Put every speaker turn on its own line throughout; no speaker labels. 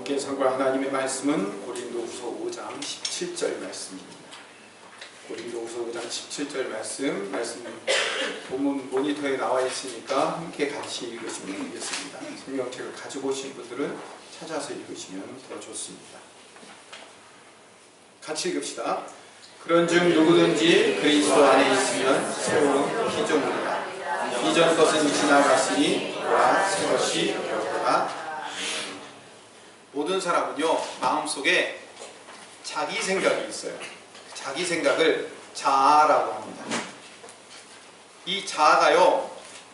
함께 선고할 하나님의 말씀은 고린도후서 5장 17절 말씀입니다. 고린도후서 5장 17절 말씀 본문 모니터에 나와 있으니까 함께 같이 읽으시면 되겠습니다. 성경책을 가지고 오신 분들은 찾아서 읽으시면 더 좋습니다. 같이 읽읍시다. 그런즉 누구든지 그리스도 안에 있으면 새로운 피조물이라. 이전 것은 지나갔으니 와 새 것이 되었다. 모든 사람은요, 마음속에 자기 생각이 있어요. 자기 생각을 자아라고 합니다. 이 자아가요,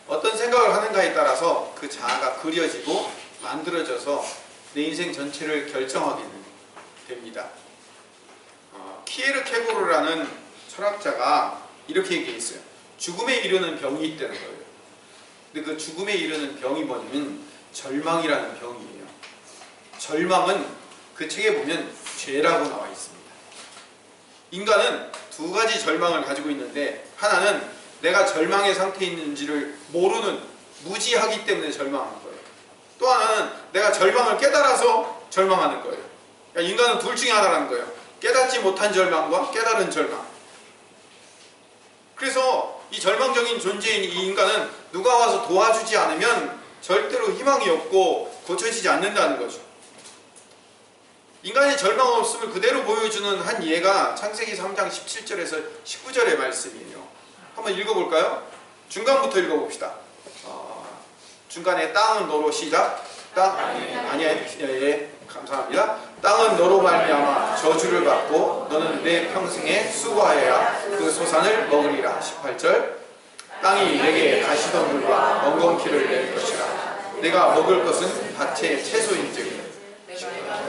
어떤 생각을 하는가에 따라서 그 자아가 그려지고 만들어져서 내 인생 전체를 결정하게 됩니다. 키에르케고르라는 철학자가 이렇게 얘기했어요. 죽음에 이르는 병이 있다는 거예요. 근데 그 죽음에 이르는 병이 뭐냐면 절망이라는 병이에요. 절망은 그 책에 보면 죄라고 나와 있습니다. 인간은 두 가지 절망을 가지고 있는데, 하나는 내가 절망의 상태에 있는지를 모르는, 무지하기 때문에 절망하는 거예요. 또 하나는 내가 절망을 깨달아서 절망하는 거예요. 그러니까 인간은 둘 중에 하나라는 거예요. 깨닫지 못한 절망과 깨달은 절망. 그래서 이 절망적인 존재인 이 인간은 누가 와서 도와주지 않으면 절대로 희망이 없고 고쳐지지 않는다는 거죠. 인간의 절망 없음을 그대로 보여주는 한 예가 창세기 3장 17절에서 19절의 말씀이에요. 한번 읽어볼까요? 중간부터 읽어봅시다. 중간에 땅은 너로 시작. 감사합니다. 땅은 너로 말미암아 저주를 받고 너는 내 평생에 수고하여야 그 소산을 먹으리라. 18절. 땅이 내게 가시덤불과 엉겅퀴를 낼 것이라. 내가 먹을 것은 밭의 채소인즉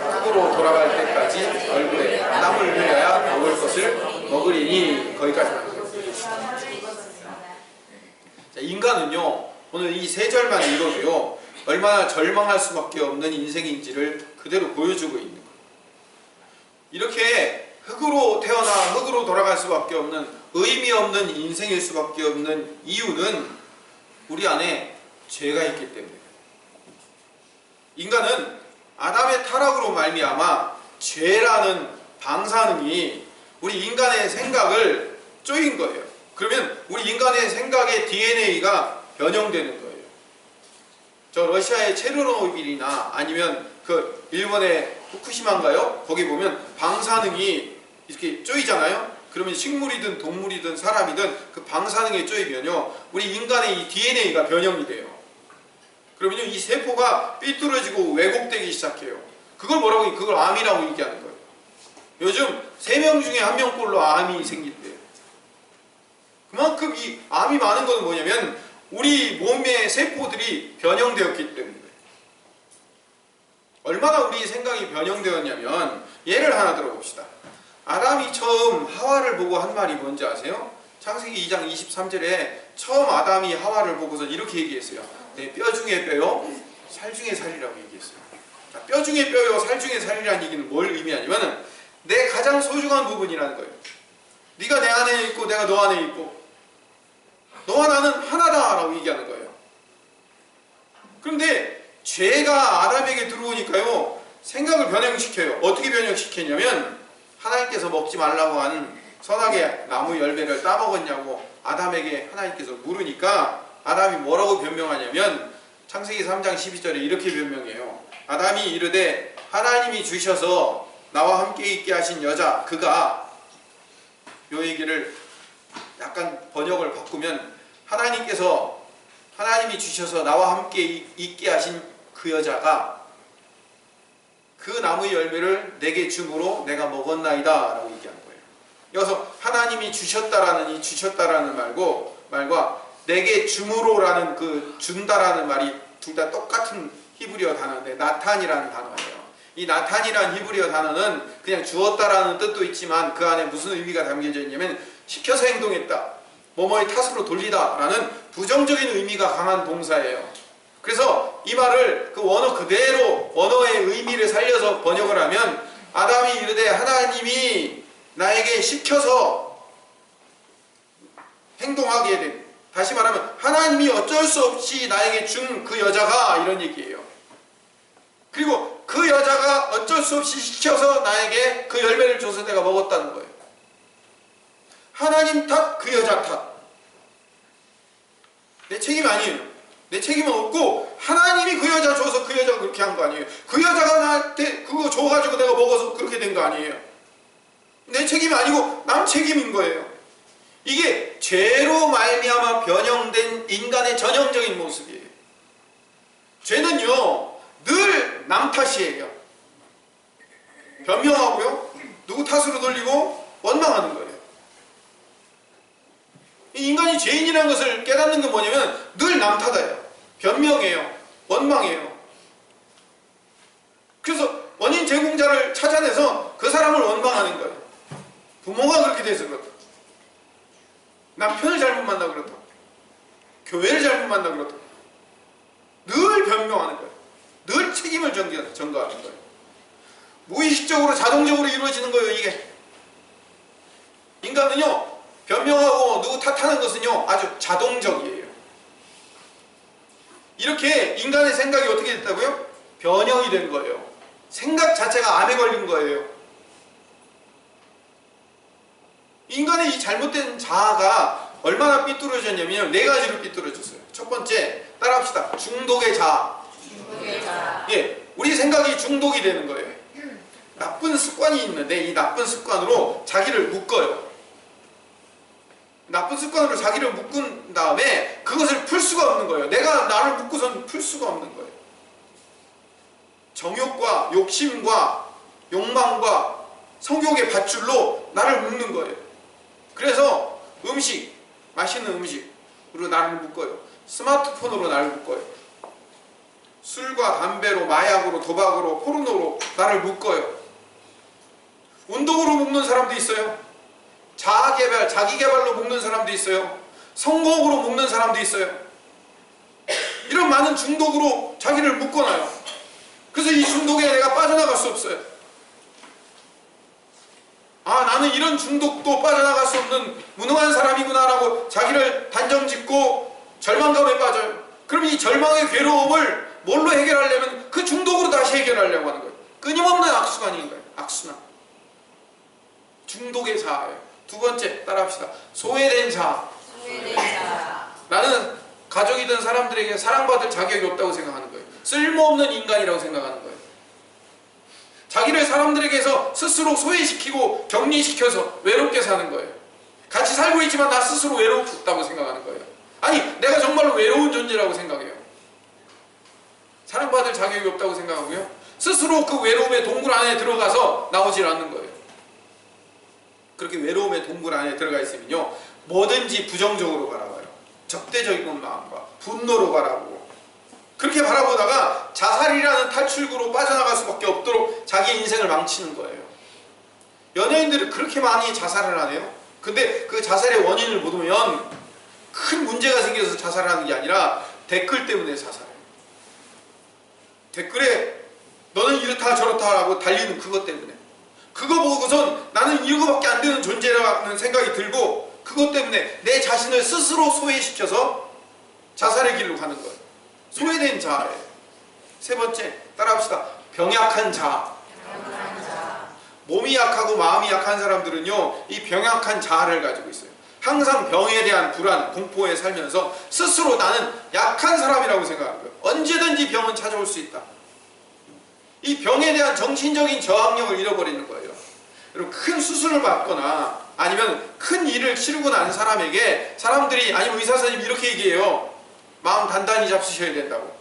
흙으로 돌아갈 때까지 얼굴에 땀을 흘려야 먹을 것을 먹으리니. 거기까지만. 인간은요, 오늘 이 세 절만 읽어도요, 얼마나 절망할 수밖에 없는 인생인지를 그대로 보여주고 있는 거예요. 이렇게 흙으로 태어나 흙으로 돌아갈 수밖에 없는, 의미 없는 인생일 수밖에 없는 이유는 우리 안에 죄가 있기 때문에. 인간은 아담의 타락으로 말미암아 죄라는 방사능이 우리 인간의 생각을 쪼인 거예요. 그러면 우리 인간의 생각의 DNA가 변형되는 거예요. 저 러시아의 체르노빌이나 아니면 그 일본의 후쿠시마인가요? 거기 보면 방사능이 이렇게 쪼이잖아요. 그러면 식물이든 동물이든 사람이든 그 방사능에 쪼이면요, 우리 인간의 이 DNA가 변형이 돼요. 그러면요, 이 세포가 삐뚤어지고 왜곡되기 시작해요. 그걸 뭐라고? 그걸 암이라고 얘기하는 거예요. 요즘 3명 중에 1명꼴로 암이 생긴대요. 그만큼 이 암이 많은 것은 뭐냐면 우리 몸의 세포들이 변형되었기 때문에. 얼마나 우리 생각이 변형되었냐면, 예를 하나 들어봅시다. 아담이 처음 하와를 보고 한 말이 뭔지 아세요? 창세기 2장 23절에 처음 아담이 하와를 보고서 이렇게 얘기했어요. 내 뼈 중에 뼈요, 살 중에 살이라고 얘기했어요. 뼈 중에 뼈요, 살 중에 살이라는 얘기는 뭘 의미하냐면 내 가장 소중한 부분이라는 거예요. 네가 내 안에 있고 내가 너 안에 있고 너와 나는 하나다라고 얘기하는 거예요. 그런데 죄가 아담에게 들어오니까요, 생각을 변형시켜요. 어떻게 변형시켰냐면, 하나님께서 먹지 말라고 하는 선악의 나무 열매를 따먹었냐고 아담에게 하나님께서 물으니까 아담이 뭐라고 변명하냐면, 창세기 3장 12절에 이렇게 변명해요. 아담이 이르되 하나님이 주셔서 나와 함께 있게 하신 여자, 그가, 요 얘기를 약간 번역을 바꾸면, 하나님이 주셔서 나와 함께 있게 하신 그 여자가 그 나무의 열매를 내게 줌으로 내가 먹었나이다 라고 얘기하는 거예요. 여기서 하나님이 주셨다라는 이 주셨다라는 말과 내게 줌으로라는 그 준다라는 말이 둘 다 똑같은 히브리어 단어인데 나탄이라는 단어예요. 이 나탄이라는 히브리어 단어는 그냥 주었다라는 뜻도 있지만 그 안에 무슨 의미가 담겨져 있냐면 시켜서 행동했다, 뭐뭐의 탓으로 돌리다 라는 부정적인 의미가 강한 동사예요. 그래서 이 말을 그 원어 그대로 원어의 의미를 살려서 번역을 하면, 아담이 이르되 하나님이 나에게 시켜서 행동하게 된, 다시 말하면 하나님이 어쩔 수 없이 나에게 준 그 여자가, 이런 얘기예요. 그리고 그 여자가 어쩔 수 없이 시켜서 나에게 그 열매를 줘서 내가 먹었다는 거예요. 하나님 탓, 그 여자 탓. 내 책임 아니에요. 내 책임은 없고 하나님이 그 여자 줘서 그 여자가 그렇게 한 거 아니에요. 그 여자가 나한테 그거 줘가지고 내가 먹어서 그렇게 된 거 아니에요. 내 책임이 아니고 남 책임인 거예요. 이게 죄로 말미암아 변형된 인간의 전형적인 모습이에요. 죄는요 늘 남 탓이에요. 변명하고요 누구 탓으로 돌리고 원망하는 거예요. 이 인간이 죄인이라는 것을 깨닫는 게 뭐냐면 늘 남 탓해요. 변명해요. 원망해요. 그래서 원인 제공자를 찾아내서 그 사람을 원망하는 거예요. 부모가 그렇게 돼서 그렇다. 남편을 잘못 만나 그렇다. 교회를 잘못 만나 그렇다. 늘 변명하는 거예요. 늘 책임을 전가하는 거예요. 무의식적으로 자동적으로 이루어지는 거예요. 이게 인간은요 변명하고 누구 탓하는 것은요 아주 자동적이에요. 이렇게 인간의 생각이 어떻게 됐다고요? 변형이 된 거예요. 생각 자체가 암에 걸린 거예요. 인간의 이 잘못된 자아가 얼마나 삐뚤어졌냐면 네 가지로 삐뚤어졌어요. 첫 번째, 따라합시다. 중독의 자아.
중독의 자아.
예, 우리 생각이 중독이 되는 거예요. 나쁜 습관이 있는데 이 나쁜 습관으로 자기를 묶어요. 나쁜 습관으로 자기를 묶은 다음에 그것을 풀 수가 없는 거예요. 내가 나를 묶고선 풀 수가 없는 거예요. 정욕과 욕심과 욕망과 성욕의 밧줄로 나를 묶는 거예요. 그래서 음식, 맛있는 음식으로 나를 묶어요. 스마트폰으로 나를 묶어요. 술과 담배로, 마약으로, 도박으로, 포르노로 나를 묶어요. 운동으로 묶는 사람도 있어요. 자아개발, 자기개발로 묶는 사람도 있어요. 성공으로 묶는 사람도 있어요. 이런 많은 중독으로 자기를 묶어놔요. 그래서 이 중독에 내가 빠져나갈 수 없어요. 아, 나는 이런 중독도 빠져나갈 수 없는 무능한 사람이구나 라고 자기를 단정짓고 절망감에 빠져요. 그럼 이 절망의 괴로움을 뭘로 해결하려면 그 중독으로 다시 해결하려고 하는 거예요. 끊임없는 악순환인 거예요. 악순환. 중독의 자아예요. 두 번째, 따라합시다. 소외된 자아.
소외된 자아.
나는 가족이든 사람들에게 사랑받을 자격이 없다고 생각하는 거예요. 쓸모없는 인간이라고 생각하는 거예요. 자기를 사람들에게서 스스로 소외시키고 격리시켜서 외롭게 사는 거예요. 같이 살고 있지만 나 스스로 외롭다고 생각하는 거예요. 아니, 내가 정말로 외로운 존재라고 생각해요. 사랑받을 자격이 없다고 생각하고요. 스스로 그 외로움의 동굴 안에 들어가서 나오질 않는 거예요. 그렇게 외로움의 동굴 안에 들어가 있으면요 뭐든지 부정적으로 바라봐요. 적대적인 마음과 분노로 바라보고 그렇게 바라보다가 자살이라는 탈출구로 빠져나갈 수밖에 없도록 자기 인생을 망치는 거예요. 연예인들이 그렇게 많이 자살을 하네요. 근데 그 자살의 원인을 보면 큰 문제가 생겨서 자살하는 게 아니라 댓글 때문에 자살해요. 댓글에 너는 이렇다 저렇다 라고 달리는 그것 때문에, 그거 보고선 나는 이거밖에 안 되는 존재라는 생각이 들고 그것 때문에 내 자신을 스스로 소외시켜서 자살의 길로 가는 거예요. 소외된 자아예요. 세 번째, 따라합시다. 병약한 자아. 몸이 약하고 마음이 약한 사람들은요 이 병약한 자아를 가지고 있어요. 항상 병에 대한 불안, 공포에 살면서 스스로 나는 약한 사람이라고 생각하는 거예요. 언제든지 병은 찾아올 수 있다. 이 병에 대한 정신적인 저항력을 잃어버리는 거예요. 여러분, 큰 수술을 받거나 아니면 큰 일을 치르고 난 사람에게 사람들이, 아니면 의사 선생님이 이렇게 얘기해요. 마음 단단히 잡수셔야 된다고.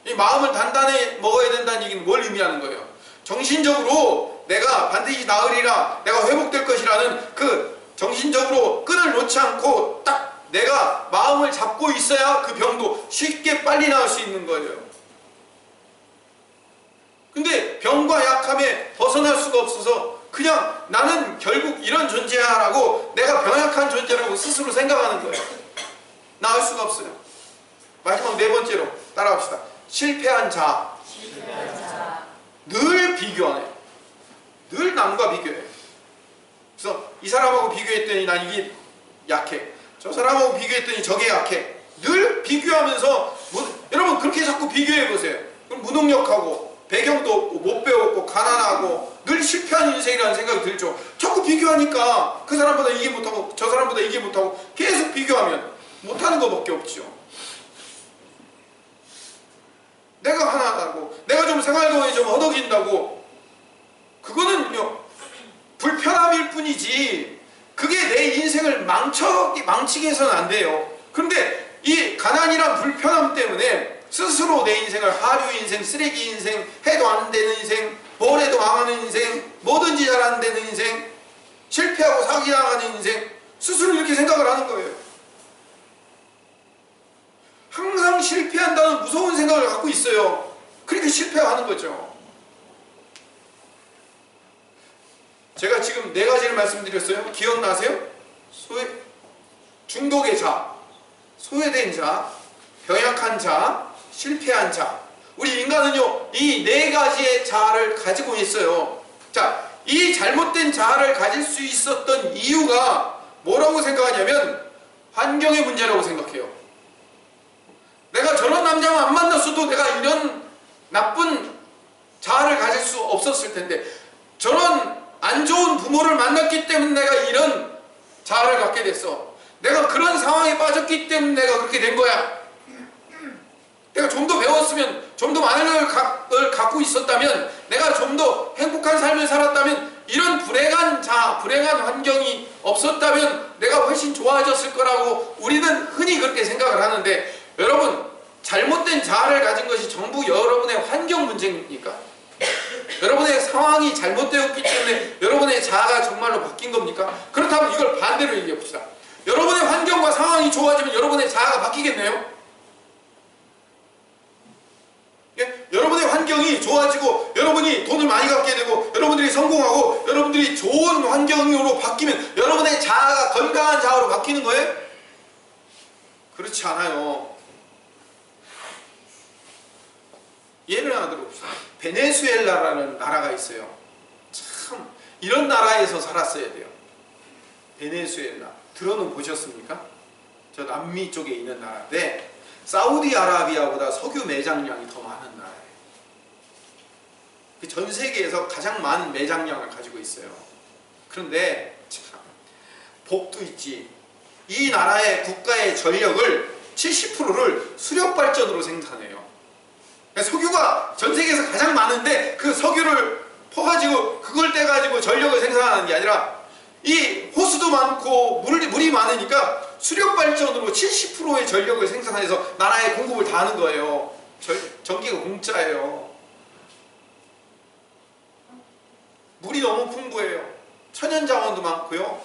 이 마음을 단단히 먹어야 된다는 얘기는 뭘 의미하는 거예요? 정신적으로 내가 반드시 나으리라, 내가 회복될 것이라는 그 정신적으로 끈을 놓지 않고 딱 내가 마음을 잡고 있어야 그 병도 쉽게 빨리 나을 수 있는 거예요. 근데 병과 약함에 벗어날 수가 없어서 그냥 나는 결국 이런 존재야 라고 내가 병약한 존재라고 스스로 생각하는 거예요. 나을 수가 없어요. 마지막 네 번째로 따라갑시다. 실패한 자아. 늘 비교하네요. 늘 남과 비교해요. 그래서 이 사람하고 비교했더니 난 이게 약해, 저 사람하고 비교했더니 저게 약해. 늘 비교하면서 여러분 그렇게 자꾸 비교해보세요. 그럼 무능력하고 배경도 없고 못 배웠고 가난하고 늘 실패하는 인생이라는 생각이 들죠. 자꾸 비교하니까 그 사람보다 이게 못하고 저 사람보다 이게 못하고 계속 비교하면 못하는 것밖에 없죠. 내가 하나하고 내가 좀 생활동에 좀 허덕인다고 그거는요 불편함일 뿐이지 그게 내 인생을 망치게 해서는 안 돼요. 그런데 이 가난이란 불편함 때문에 스스로 내 인생을 하류 인생, 쓰레기 인생, 해도 안 되는 인생, 뭘 해도 망하는 인생, 뭐든지 잘 안 되는 인생, 실패하고 사기당하는 인생, 스스로 이렇게 생각을 하는 거예요. 항상 실패한다는 무서운 생각을 갖고 있어요. 그러니까 실패하는 거죠. 제가 지금 4가지를 말씀드렸어요. 기억나세요? 중독의 자, 소외된 자, 병약한 자, 실패한 자. 우리 인간은요 이 4가지의 자아를 가지고 있어요. 자, 이 잘못된 자아를 가질 수 있었던 이유가 뭐라고 생각하냐면 환경의 문제라고 생각해요. 내가 저런 남자만 안 만났어도 내가 이런 나쁜 자아를 가질 수 없었을 텐데, 저런 안 좋은 부모를 만났기 때문에 내가 이런 자아를 갖게 됐어. 내가 그런 상황에 빠졌기 때문에 내가 그렇게 된 거야. 내가 좀 더 배웠으면, 좀 더 많은 걸 갖고 있었다면, 내가 좀 더 행복한 삶을 살았다면, 이런 불행한 불행한 환경이 없었다면 내가 훨씬 좋아졌을 거라고 우리는 흔히 그렇게 생각을 하는데, 여러분, 잘못된 자아를 가진 것이 전부 여러분의 환경 문제입니까? 여러분의 상황이 잘못되었기 때문에 여러분의 자아가 정말로 바뀐 겁니까? 그렇다면 이걸 반대로 얘기해 봅시다. 여러분의 환경과 상황이 좋아지면 여러분의 자아가 바뀌겠네요? 예? 여러분의 환경이 좋아지고 여러분이 돈을 많이 갖게 되고 여러분들이 성공하고 여러분들이 좋은 환경으로 바뀌면 여러분의 자아가 건강한 자아로 바뀌는 거예요? 그렇지 않아요. 예를 하나 들어봅시다. 베네수엘라라는 나라가 있어요. 참 이런 나라에서 살았어야 돼요. 베네수엘라 들어는 보셨습니까? 저 남미 쪽에 있는 나라인데 사우디아라비아보다 석유 매장량이 더 많은 나라예요. 전 세계에서 가장 많은 매장량을 가지고 있어요. 그런데 참 복도 있지. 이 나라의 국가의 전력을 70%를 수력발전으로 생산해요. 석유가 전 세계에서 가장 많은데 그 석유를 퍼가지고 그걸 떼가지고 전력을 생산하는 게 아니라 이 호수도 많고 물이 많으니까 수력발전으로 70%의 전력을 생산해서 나라에 공급을 다 하는 거예요. 전기가 공짜예요. 물이 너무 풍부해요. 천연자원도 많고요.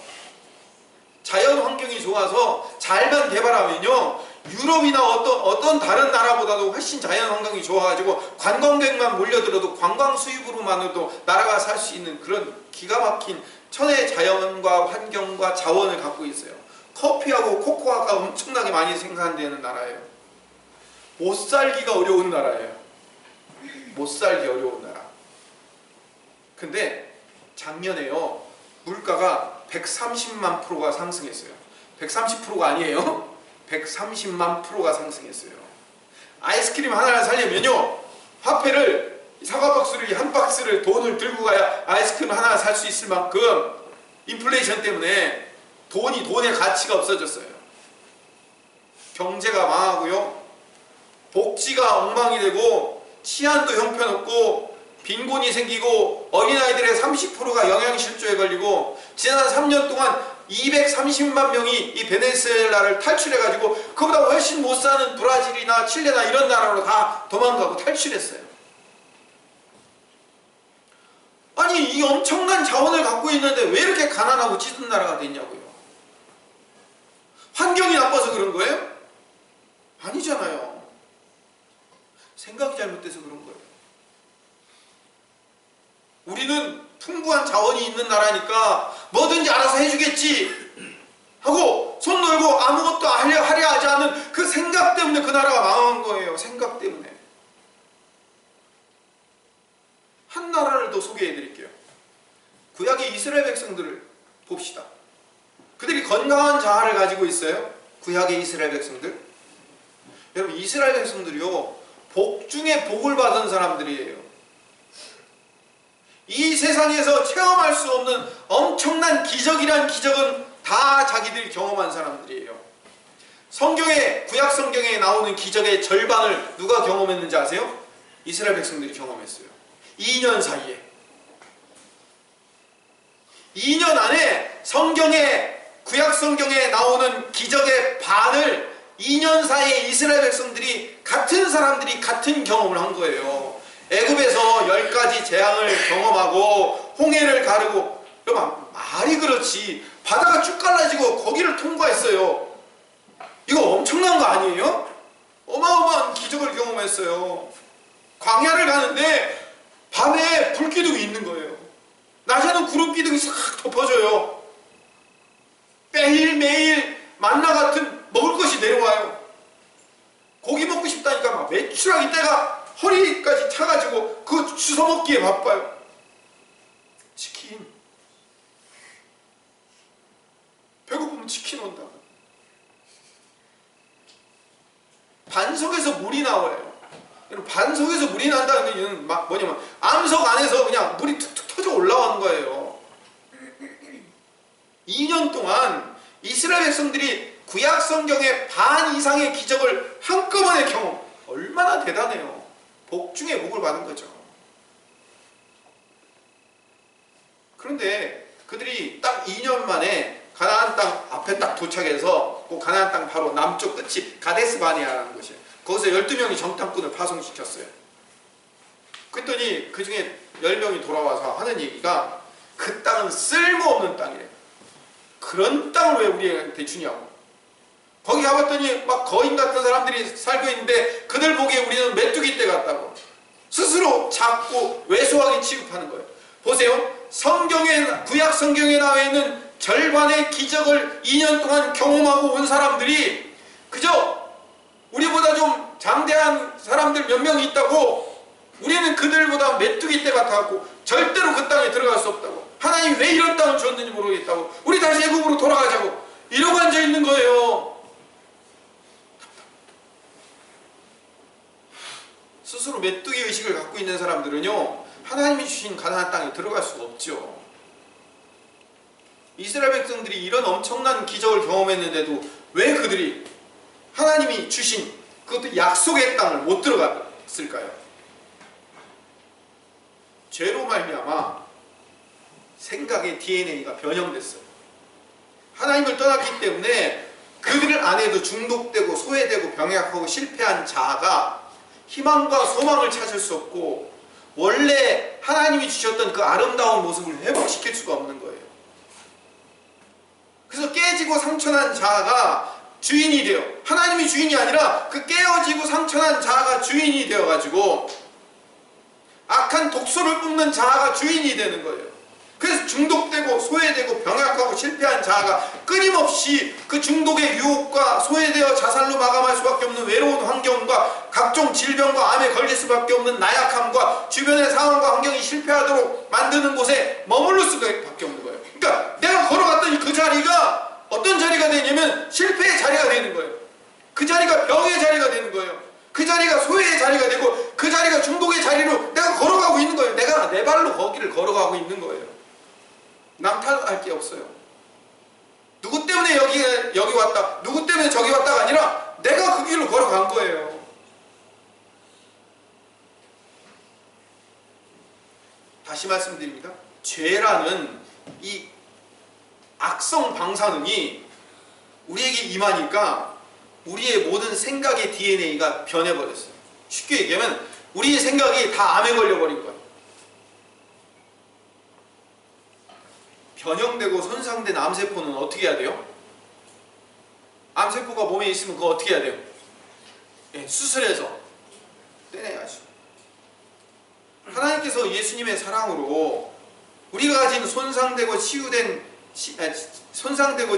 자연 환경이 좋아서 잘만 개발하면요 유럽이나 어떤 다른 나라보다도 훨씬 자연 환경이 좋아가지고 관광객만 몰려들어도 관광 수입으로만으로도 나라가 살 수 있는 그런 기가 막힌 천혜 자연과 환경과 자원을 갖고 있어요. 커피하고 코코아가 엄청나게 많이 생산되는 나라예요. 못 살기가 어려운 나라예요. 못 살기 어려운 나라. 근데 작년에요 물가가 130만 프로가 상승했어요. 130%가 아니에요. 130만 프로가 상승했어요. 아이스크림 하나를 사려면요 화폐를 사과 박스를 한 박스를 돈을 들고 가야 아이스크림 하나 살 수 있을 만큼 인플레이션 때문에 돈의 가치가 없어졌어요. 경제가 망하고요 복지가 엉망이 되고 치안도 형편없고 빈곤이 생기고 어린아이들의 30%가 영양실조에 걸리고 지난 3년 동안 230만 명이 이 베네수엘라를 탈출해가지고 그보다 훨씬 못 사는 브라질이나 칠레나 이런 나라로 다 도망가고 탈출했어요. 아니 이 엄청난 자원을 갖고 있는데 왜 이렇게 가난하고 찌든 나라가 됐냐고요. 환경이 나빠서 그런 거예요? 아니잖아요. 생각이 잘못돼서 그런 거예요. 우리는 풍부한 자원이 있는 나라니까 뭐든지 알아서 해주겠지 하고 손 놀고 아무것도 하려 하지 않은 그 생각 때문에 그 나라가 망한 거예요. 생각 때문에. 한 나라를 더 소개해 드릴게요. 구약의 이스라엘 백성들을 봅시다. 그들이 건강한 자아를 가지고 있어요. 구약의 이스라엘 백성들. 여러분 이스라엘 백성들이요 복 중에 복을 받은 사람들이에요. 이 세상에서 체험할 수 없는 엄청난 기적이란 기적은 다 자기들이 경험한 사람들이에요. 성경에, 구약 성경에 나오는 기적의 절반을 누가 경험했는지 아세요? 이스라엘 백성들이 경험했어요. 2년 사이에. 2년 안에 구약 성경에 나오는 기적의 반을 2년 사이에 이스라엘 백성들이, 같은 사람들이 같은 경험을 한 거예요. 애굽에서 10가지 재앙을 경험하고 홍해를 가르고, 여러분 말이 그렇지 바다가 쭉 갈라지고 거기를 통과했어요. 이거 엄청난 거 아니에요? 어마어마한 기적을 경험했어요. 광야를 가는데 밤에 불기둥이 있는 거예요. 낮에는 구름 기둥이 싹 덮어져요. 매일매일 만나 같은 먹을 것이 내려와요. 고기 먹고 싶다니까 막 메추라기 떼가 허리까지 차가지고 그거 주워 먹기에 바빠요. 치킨. 배고프면 치킨 온다. 반석에서 물이 나와요. 반석에서 물이 난다는 얘기는 뭐냐면 암석 안에서 그냥 물이 툭툭 터져 올라오는 거예요. 2년 동안 이스라엘 백성들이 구약 성경의 반 이상의 기적을 한꺼번에 경험. 얼마나 대단해요. 복 중에 복을 받은 거죠. 그런데 그들이 딱 2년 만에 가나안 땅 앞에 딱 도착해서, 그 가나안 땅 바로 남쪽 끝이 가데스 바네아라는 곳이에요. 거기서 12명이 정탐꾼을 파송시켰어요. 그랬더니 그 중에 10명이 돌아와서 하는 얘기가, 그 땅은 쓸모없는 땅이래요. 그런 땅을 왜 우리한테 주냐고. 거기 가봤더니 막 거인 같은 사람들이 살고 있는데 그들 보기에 우리는 메뚜기 떼 같다고. 스스로 작고 왜소하게 취급하는 거예요. 보세요. 구약 성경에 나와 있는 절반의 기적을 2년 동안 경험하고 온 사람들이 그저 우리보다 좀 장대한 사람들 몇 명이 있다고, 우리는 그들보다 메뚜기 떼 같아갖고 절대로 그 땅에 들어갈 수 없다고, 하나님 왜 이런 땅을 줬는지 모르겠다고, 우리 다시 애굽으로 돌아가자고 이러고 앉아 있는 거예요. 스스로 메뚜기 의식을 갖고 있는 사람들은요, 하나님이 주신 가나안 땅에 들어갈 수가 없죠. 이스라엘 백성들이 이런 엄청난 기적을 경험했는데도 왜 그들이 하나님이 주신 그것도 약속의 땅을 못 들어갔을까요? 죄로 말미암아 생각의 DNA가 변형됐어요. 하나님을 떠났기 때문에 그들 안에도 중독되고 소외되고 병약하고 실패한 자아가 희망과 소망을 찾을 수 없고, 원래 하나님이 주셨던 그 아름다운 모습을 회복시킬 수가 없는 거예요. 그래서 깨지고 상처난 자아가 주인이 돼요. 하나님이 주인이 아니라 그 깨어지고 상처난 자아가 주인이 되어가지고 악한 독소를 뿜는 자아가 주인이 되는 거예요. 그래서 중독되고 소외되고 병약하고 실패한 자아가 끊임없이 그 중독의 유혹과 소외되어 자살로 마감할 수밖에 없는 외로운 환경과 각종 질병과 암에 걸릴 수밖에 없는 나약함과 주변의 상황과 환경이 실패하도록 만드는 곳에 머무를 수밖에 없는 거예요. 그러니까 내가 걸어갔더니 그 자리가 어떤 자리가 되냐면 실패의 자리가 되는 거예요. 그 자리가 병의 자리가 되는 거예요. 그 자리가 소외의 자리가 되고 그 자리가 중독의 자리로 내가 걸어가고 있는 거예요. 내가 내 발로 거기를 걸어가고 있는 거예요. 남 탓할 게 없어요. 누구 때문에 여기 왔다, 누구 때문에 저기 왔다가 아니라 내가 그 길로 걸어간 거예요. 다시 말씀드립니다. 죄라는 이 악성 방사능이 우리에게 임하니까 우리의 모든 생각의 DNA가 변해버렸어요. 쉽게 얘기하면 우리의 생각이 다 암에 걸려버린 거예요. 변형되고 손상된 암세포는 어떻게 해야 돼요? 암세포가 몸에 있으면 그거 어떻게 해야 돼요? 예, 수술해서 떼내야죠. 하나님께서 예수님의 사랑으로 우리가 가진 손상되고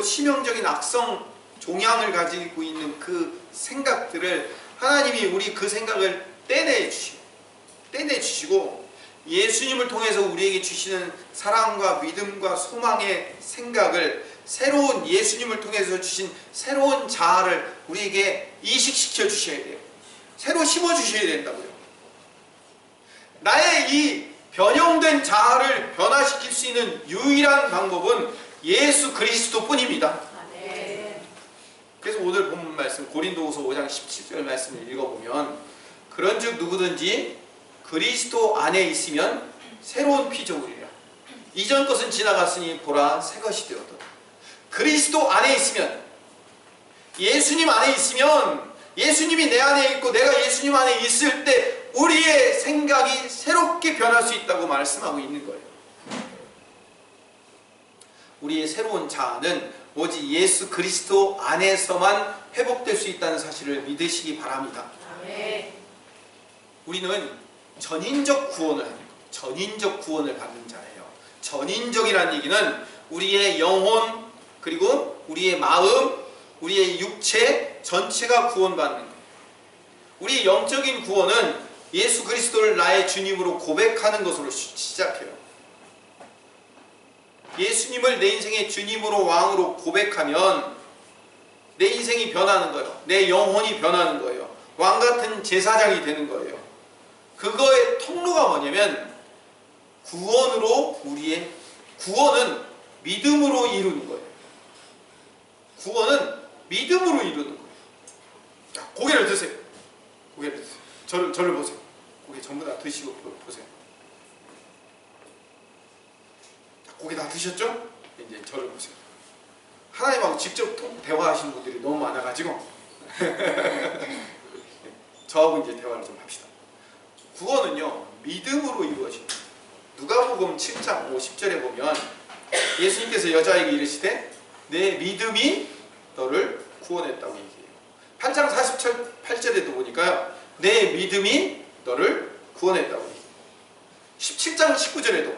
치명적인 악성 종양을 가지고 있는 그 생각들을 하나님이 우리 그 생각을 떼내주시고 예수님을 통해서 우리에게 주시는 사랑과 믿음과 소망의 생각을, 새로운 예수님을 통해서 주신 새로운 자아를 우리에게 이식시켜 주셔야 돼요. 새로 심어 주셔야 된다고요. 나의 이 변형된 자아를 변화시킬 수 있는 유일한 방법은 예수 그리스도뿐입니다. 그래서 오늘 본문 말씀 고린도후서 5장 17절 말씀을 읽어보면 그런즉 누구든지 그리스도 안에 있으면 새로운 피조물이라. 이전 것은 지나갔으니 보라 새 것이 되었도다. 그리스도 안에 있으면, 예수님 안에 있으면, 예수님이 내 안에 있고 내가 예수님 안에 있을 때 우리의 생각이 새롭게 변할 수 있다고 말씀하고 있는 거예요. 우리의 새로운 자아는 오직 예수 그리스도 안에서만 회복될 수 있다는 사실을 믿으시기 바랍니다. 우리는 전인적 구원을 합니다. 전인적 구원을 받는 자예요. 전인적이라는 얘기는 우리의 영혼, 그리고 우리의 마음, 우리의 육체 전체가 구원받는 거예요. 우리의 영적인 구원은 예수 그리스도를 나의 주님으로 고백하는 것으로 시작해요. 예수님을 내 인생의 주님으로 왕으로 고백하면 내 인생이 변하는 거예요. 내 영혼이 변하는 거예요. 왕같은 제사장이 되는 거예요. 그거의 통로가 뭐냐면 구원은 믿음으로 이루는 거예요. 구원은 믿음으로 이루는 거예요. 자, 고개를 드세요. 고개를 드세요. 저를 보세요. 고개 전부 다 드시고 보세요. 자, 고개 다 드셨죠? 이제 저를 보세요. 하나님하고 직접 대화하시는 분들이 너무 많아가지고 저하고 이제 대화를 좀 합시다. 구원은요 믿음으로 이루어집니다. 누가복음 7장 50절에 보면 예수님께서 여자에게 이르시되 내 믿음이 너를 구원했다고 얘기해요. 8장 48절에도 보니까요 내 믿음이 너를 구원했다고 얘기해요. 17장 19절에도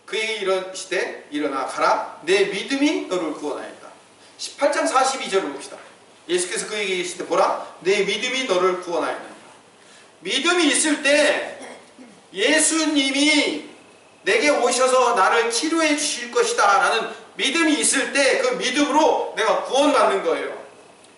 그에게 이르시되 일어나 가라 내 믿음이 너를 구원하였다. 18장 42절을 봅시다. 예수께서 그에게 이르시되 보라 내 믿음이 너를 구원하였다. 믿음이 있을 때 예수님이 내게 오셔서 나를 치료해 주실 것이다 라는 믿음이 있을 때 그 믿음으로 내가 구원받는 거예요.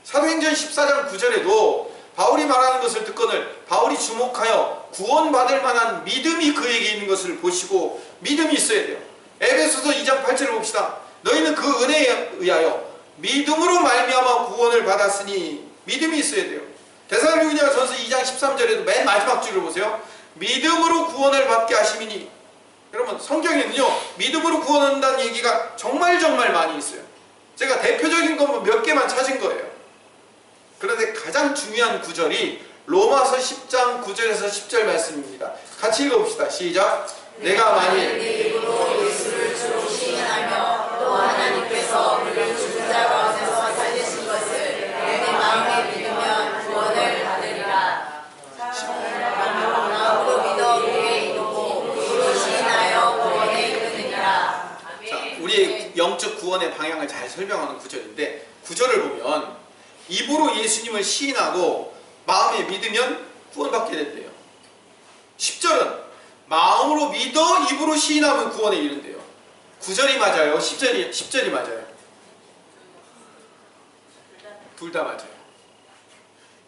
사도행전 14장 9절에도 바울이 말하는 것을 듣거늘 바울이 주목하여 구원받을 만한 믿음이 그에게 있는 것을 보시고 믿음이 있어야 돼요. 에베소서 2장 8절을 봅시다. 너희는 그 은혜에 의하여 믿음으로 말미암아 구원을 받았으니 믿음이 있어야 돼요. 데살로니가전서 2장 13절에도 맨 마지막 줄을 보세요. 믿음으로 구원을 받게 하심이니. 여러분 성경에는요 믿음으로 구원한다는 얘기가 정말 많이 있어요. 제가 대표적인 것만 몇 개만 찾은 거예요. 그런데 가장 중요한 구절이 로마서 10장 9절에서 10절 말씀입니다. 같이 읽어봅시다. 시작. 내가 만일
내 입으로 예수를 주로 시인하며 또 하나님께서 그를 죽은 자 가운데서 살리신 것을 내 마음에 믿으면 구원을 받으리라. 마음으로 믿어 그의 이루고 입으로 시인하여 구원에 이르느니라.
자, 우리의 영적 구원의 방향을 잘 설명하는 구절인데 구절을 보면 입으로 예수님을 시인하고 마음에 믿으면 구원받게 된대요. 10절은 마음으로 믿어 입으로 시인하면 구원에 이른대요. 9절이 맞아요? 10절이 맞아요? 둘 다 맞아요.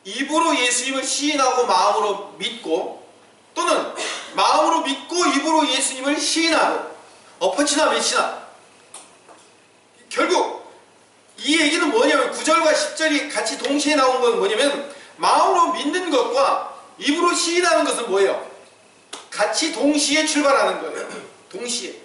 입으로 예수님을 시인하고 마음으로 믿고 또는 마음으로 믿고 입으로 예수님을 시인하고 엎어치나 메치나 결국 이 얘기는 뭐냐면 9절과 10절이 같이 동시에 나온 건 뭐냐면 마음으로 믿는 것과 입으로 시인하는 것은 뭐예요? 같이 동시에 출발하는 거예요. 동시에.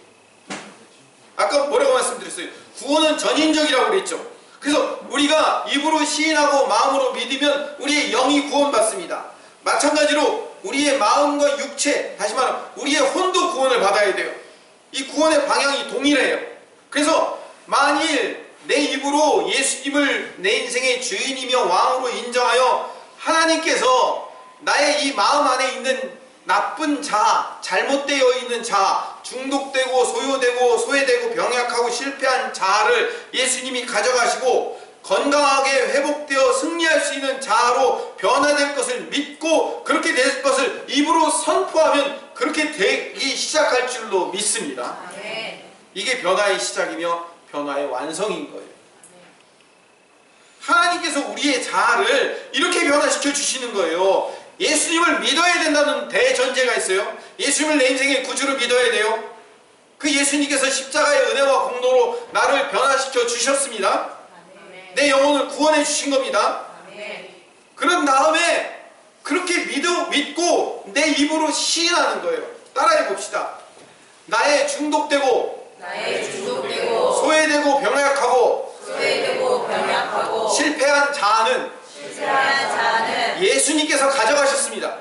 아까 뭐라고 말씀드렸어요? 구원은 전인적이라고 그랬죠. 그래서 우리가 입으로 시인하고 마음으로 믿으면 우리의 영이 구원받습니다. 마찬가지로 우리의 마음과 육체, 다시 말하면 우리의 혼도 구원을 받아야 돼요. 이 구원의 방향이 동일해요. 그래서 만일 내 입으로 예수님을 내 인생의 주인이며 왕으로 인정하여 하나님께서 나의 이 마음 안에 있는 나쁜 자, 잘못되어 있는 자, 중독되고 소요되고 소외되고 병약하고 실패한 자아를 예수님이 가져가시고 건강하게 회복되어 승리할 수 있는 자아로 변화될 것을 믿고 그렇게 될 것을 입으로 선포하면 그렇게 되기 시작할 줄로 믿습니다. 이게 변화의 시작이며 변화의 완성인 거예요. 하나님께서 우리의 자아를 이렇게 변화시켜 주시는 거예요. 예수님을 믿어야 된다는 대전제가 있어요. 예수님을 내 인생의 구주로 믿어야 돼요. 그 예수님께서 십자가의 은혜와 공로로 나를 변화시켜 주셨습니다. 내 영혼을 구원해 주신 겁니다. 그런 다음에 그렇게 믿고 내 입으로 시인하는 거예요. 따라해 봅시다. 나의 중독되고 소외되고 병약하고 실패한 자아는 예수님께서 가져가셨습니다.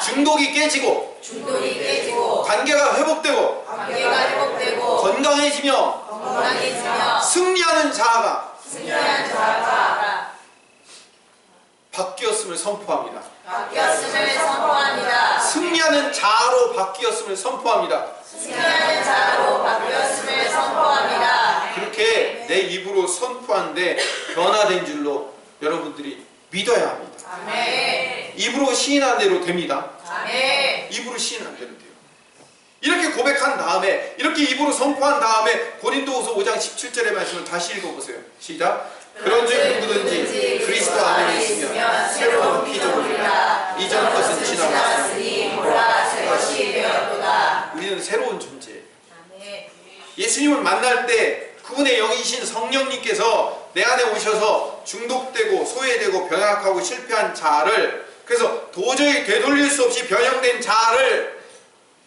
중독이 깨지고 관계가 회복되고 건강해지며 승리하는 자아가 바뀌었음을 선포합니다. 승리하는 자아로 바뀌었음을 선포합니다. 그렇게 내 입으로 선포하는데 변화된 줄로 여러분들이 믿어야 합니다. 입으로 시인한 대로 됩니다. 입으로 시인한 대로 돼요. 이렇게 고백한 다음에, 이렇게 입으로 선포한 다음에 고린도후서 5장 17절의 말씀을 다시 읽어보세요. 시작. 그런즉 누구든지 그리스도 안에 있으면 새로운 피조물이라. 이전 것은 지나갔으니 새 것이 되었도다. 우리는 새로운 존재예요. 예수님을 만날 때 그분의 영이신 성령님께서 내 안에 오셔서 중독되고 소외되고 변약하고 실패한 자아를, 그래서 도저히 되돌릴 수 없이 변형된 자아를,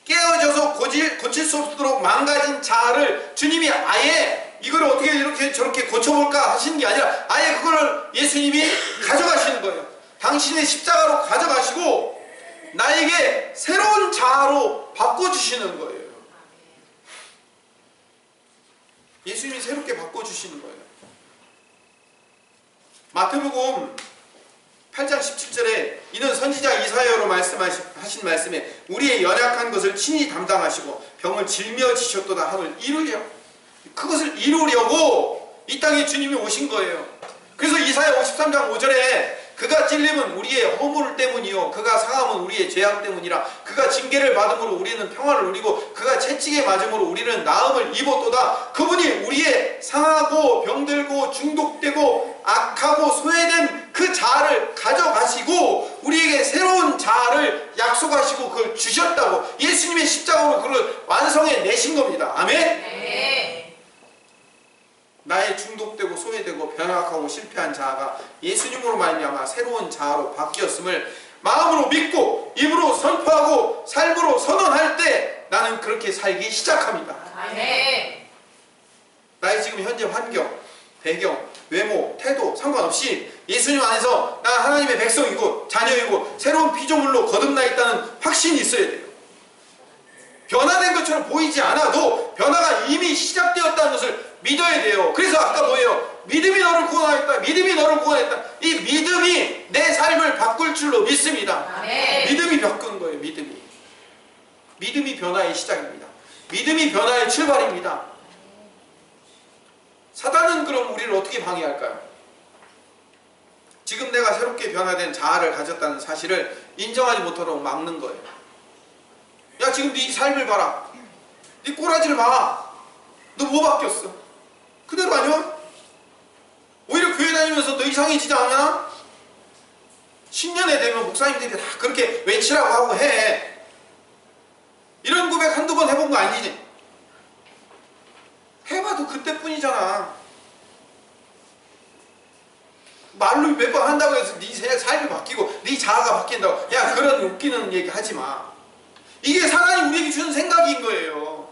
깨어져서 고칠 수 없도록 망가진 자아를 주님이 아예 이걸 어떻게 이렇게 저렇게 고쳐볼까 하시는 게 아니라 아예 그거를 예수님이 가져가시는 거예요. 당신의 십자가로 가져가시고 나에게 새로운 자아로 바꿔주시는 거예요. 예수님이 새롭게 바꿔주시는 거예요. 마태복음 8장 17절에 이는 선지자 이사야로 말씀하신 말씀에 우리의 연약한 것을 친히 담당하시고 병을 짊어지셨도다 함을 그것을 이루려고 이 땅에 주님이 오신 거예요. 그래서 이사야 53장 5절에 그가 찔림은 우리의 허물 때문이요 그가 상함은 우리의 죄악 때문이라. 그가 징계를 받음으로 우리는 평화를 누리고 그가 채찍에 맞음으로 우리는 나음을 입었도다. 그분이 우리의 상하고 병들고 중독되고 악하고 소외된 그 자아를 가져가시고 우리에게 새로운 자아를 약속하시고 그걸 주셨다고. 예수님의 십자가로 그걸 완성해 내신 겁니다. 아멘? 나의 중독되고 소외되고 변화하고 실패한 자아가 예수님으로 말미암아 새로운 자아로 바뀌었음을 마음으로 믿고 입으로 선포하고 삶으로 선언할 때 나는 그렇게 살기 시작합니다. 아멘. 나의 지금 현재 환경, 배경, 외모, 태도 상관없이 예수님 안에서 난 하나님의 백성이고 자녀이고 새로운 피조물로 거듭나 있다는 확신이 있어야 돼요. 변화된 것처럼 보이지 않아도 변화가 이미 시작되었다는 것을 믿어야 돼요. 그래서 아까 뭐예요? 믿음이 너를 구원하였다. 믿음이 너를 구원했다. 이 믿음이 내 삶을 바꿀 줄로 믿습니다. 아멘. 믿음이 바꾸는 거예요. 믿음이 변화의 시작입니다. 믿음이 변화의 출발입니다. 사단은 그럼 우리를 어떻게 방해할까요? 지금 내가 새롭게 변화된 자아를 가졌다는 사실을 인정하지 못하도록 막는 거예요. 야, 지금 네 삶을 봐라. 네 꼬라지를 봐. 너 뭐 바뀌었어? 그대로 아니야? 오히려 교회 다니면서 너 이상해지지 않냐? 10년에 되면 목사님들이 다 그렇게 외치라고 하고 해. 이런 고백 한두 번 해본 거 아니지? 해봐도 그때뿐이잖아. 말로 몇 번 한다고 해서 네 삶이 바뀌고 네 자아가 바뀐다고. 야, 그런 웃기는 얘기 하지 마. 이게 사단이 우리에게 주는 생각인 거예요.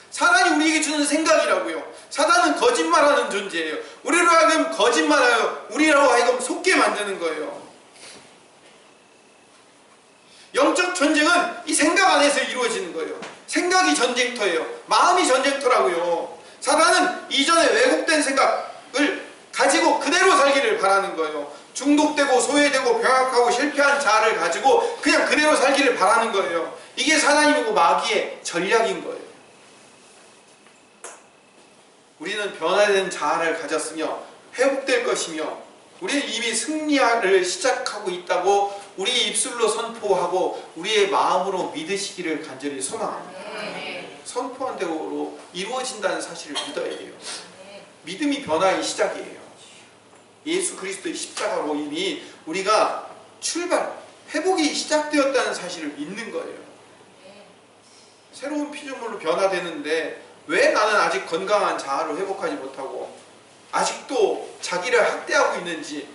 사단이 우리에게 주는 생각이라고요. 사단은 거짓말하는 존재예요. 우리로 하여금 거짓말하여 우리라고 하여금 속게 만드는 거예요. 영적 전쟁은 이 생각 안에서 이루어지는 거예요. 생각이 전쟁터예요. 마음이 전쟁터라고요. 사단은 이전에 왜곡된 생각을 가지고 그대로 살기를 바라는 거예요. 중독되고 소외되고 병약하고 실패한 자아를 가지고 그냥 그대로 살기를 바라는 거예요. 이게 사단이고 마귀의 전략인 거예요. 우리는 변화된 자아를 가졌으며 회복될 것이며 우리는 이미 승리를 시작하고 있다고 우리의 입술로 선포하고 우리의 마음으로 믿으시기를 간절히 소망합니다. 선포한 대로 이루어진다는 사실을 믿어야 돼요. 믿음이 변화의 시작이에요. 예수 그리스도의 십자가로 이미 우리가 출발, 회복이 시작되었다는 사실을 믿는 거예요. 새로운 피조물로 변화되는데 왜 나는 아직 건강한 자아를 회복하지 못하고 아직도 자기를 학대하고 있는지,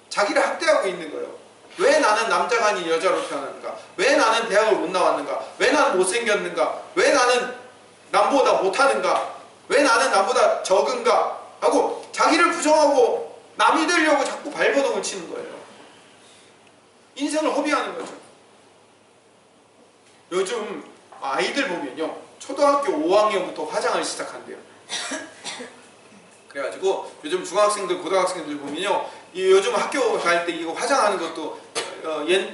자기를 학대하고 있는 거예요. 왜 나는 남자가 아닌 여자로 태어났는가? 왜 나는 대학을 못 나왔는가? 왜 나는 못생겼는가? 왜 나는 남보다 못하는가? 왜 나는 남보다 적은가? 하고 자기를 부정하고 남이 되려고 자꾸 발버둥을 치는 거예요. 인생을 허비하는 거죠. 요즘 아이들 보면요, 초등학교 5학년부터 화장을 시작한대요. 그래가지고 요즘 중학생들, 고등학생들 보면요, 요즘 학교 갈 때 이거 화장하는 것도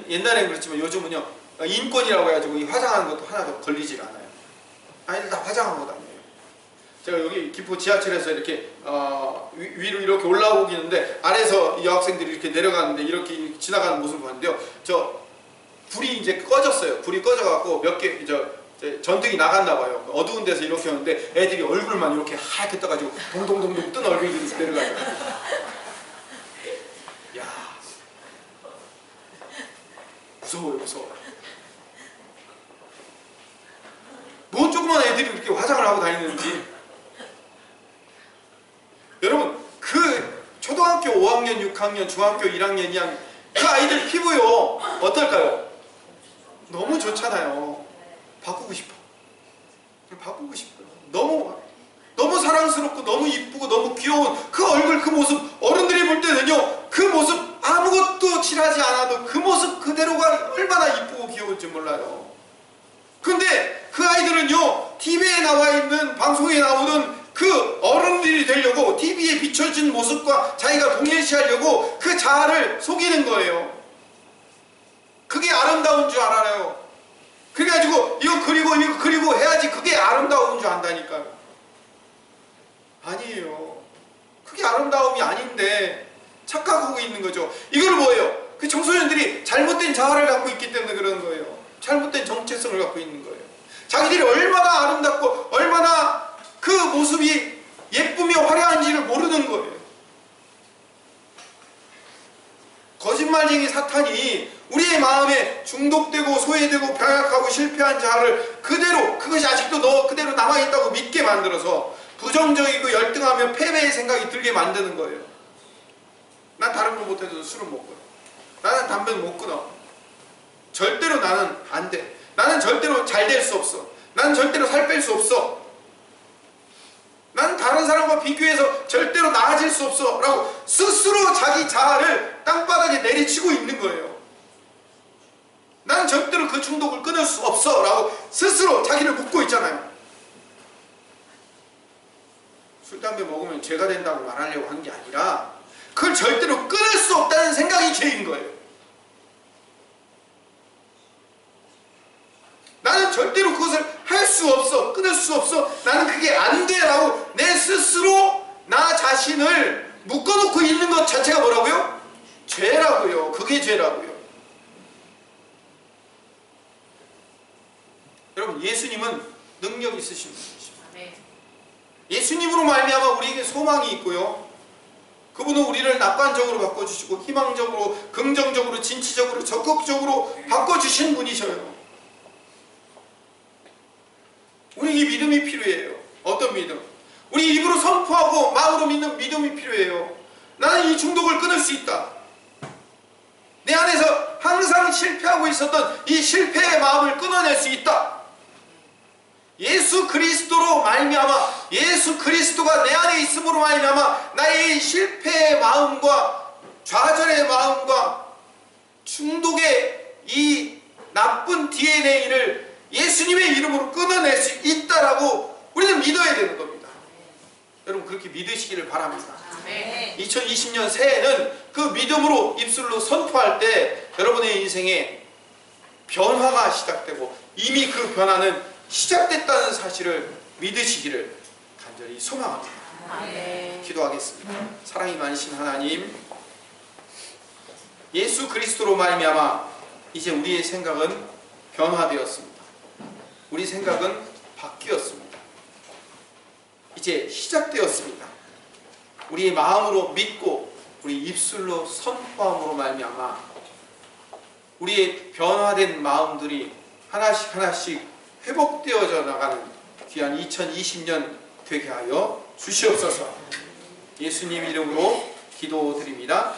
옛날엔 그렇지만 요즘은요, 인권이라고 해가지고 이 화장하는 것도 하나도 걸리질 않아요. 아이들 다 화장하고 다녀요. 제가 여기 김포 지하철에서 이렇게 위로 이렇게 올라오고 있는데 아래에서 이 여학생들이 이렇게 내려가는데 이렇게 지나가는 모습을 봤는데요. 저 불이 이제 꺼졌어요. 불이 꺼져갖고 몇 개 전등이 나갔나 봐요. 어두운 데서 이렇게 오는데 애들이 얼굴만 이렇게 하얗게 떠가지고 동동동동 뜬 얼굴이 내려가요. 야, 무서워요, 무서워. 뭔 조그만 애들이 그렇게 화장을 하고 다니는지. 여러분, 그 초등학교 5학년, 6학년, 중학교 1학년, 2학년 그 아이들 피부요 어떨까요? 너무 좋잖아요. 바꾸고 싶어. 바꾸고 싶어요. 너무 사랑스럽고 너무 이쁘고 너무 귀여운 그 얼굴, 그 모습, 어른들이 볼 때는요, 그 모습 아무것도 칠하지 않아도 그 모습 그대로가 얼마나 이쁘고 귀여운지 몰라요. 근데 그 아이들은요, TV에 나와 있는, 방송에 나오는 그 어른들이 되려고 TV에 비춰진 모습과 자기가 동일시하려고 그 자아를 속이는 거예요. 그게 아름다운 줄 알아요. 그래가지고 이거 그리고 해야지 그게 아름다운 줄 안다니까요. 아니에요. 그게 아름다움이 아닌데 착각하고 있는 거죠. 이걸 뭐예요? 그 청소년들이 잘못된 자아를 갖고 있기 때문에 그러는 거예요. 잘못된 정체성을 갖고 있는 거예요. 자기들이 얼마나 아름답고 얼마나 그 모습이 예쁘며 화려한지를 모르는 거예요. 거짓말쟁이 사탄이 우리의 마음에 중독되고 소외되고 병약하고 실패한 자아를 그대로, 그것이 아직도 너 그대로 남아있다고 믿게 만들어서 부정적이고 열등하며 패배의 생각이 들게 만드는 거예요. 난 다른 거 못해도 술은 못 끊어. 나는 담배는 못 끊어. 절대로 나는 안 돼. 나는 절대로 잘 될 수 없어. 나는 절대로 살 뺄 수 없어. 나는 다른 사람과 비교해서 절대로 나아질 수 없어 라고 스스로 자기 자아를 땅바닥에 내리치고 있는 거예요. 나는 절대로 그 중독을 끊을 수 없어 라고 스스로 자기를 묶고 있잖아요. 술, 담배 먹으면 죄가 된다고 말하려고 한 게 아니라 그걸 절대로 끊을 수 없다는 생각이 죄인 거예요. 나는 절대로 그것을 할 수 없어, 끊을 수 없어, 나는 그게 안 돼 라고 내 스스로 나 자신을 묶어놓고 있는 것 자체가 뭐라고요? 죄라고요. 그게 죄라고요. 여러분, 예수님은 능력 있으신 분이십니다. 예수님으로 말미암아 우리에게 소망이 있고요, 그분은 우리를 낙관적으로 바꿔주시고 희망적으로, 긍정적으로, 진취적으로, 적극적으로 바꿔주신 분이셔요. 우리에게 믿음이 필요해요. 어떤 믿음? 우리 입으로 선포하고 마음으로 믿는 믿음이 필요해요. 나는 이 중독을 끊을 수 있다. 내 안에서 항상 실패하고 있었던 이 실패의 마음을 끊어낼 수 있다. 예수 그리스도로 말미암아, 예수 그리스도가 내 안에 있음으로 말미암아 나의 실패의 마음과 좌절의 마음과 중독의 이 나쁜 DNA를 예수님의 이름으로 끊어낼 수 있다라고 우리는 믿어야 되는 겁니다. 여러분, 그렇게 믿으시기를 바랍니다. 2020년 새해는 그 믿음으로 입술로 선포할 때 여러분의 인생에 변화가 시작되고 이미 그 변화는 시작됐다는 사실을 믿으시기를 간절히 소망합니다. 기도하겠습니다. 사랑이 많으신 하나님, 예수 그리스도로 말미암아 이제 우리의 생각은 변화되었습니다. 우리 생각은 바뀌었습니다. 이제 시작되었습니다. 우리의 마음으로 믿고 우리 입술로 선포함으로 말미암아 우리의 변화된 마음들이 하나씩 하나씩 회복되어져 나가는 귀한 2020년 되게 하여 주시옵소서. 예수님 이름으로 기도드립니다.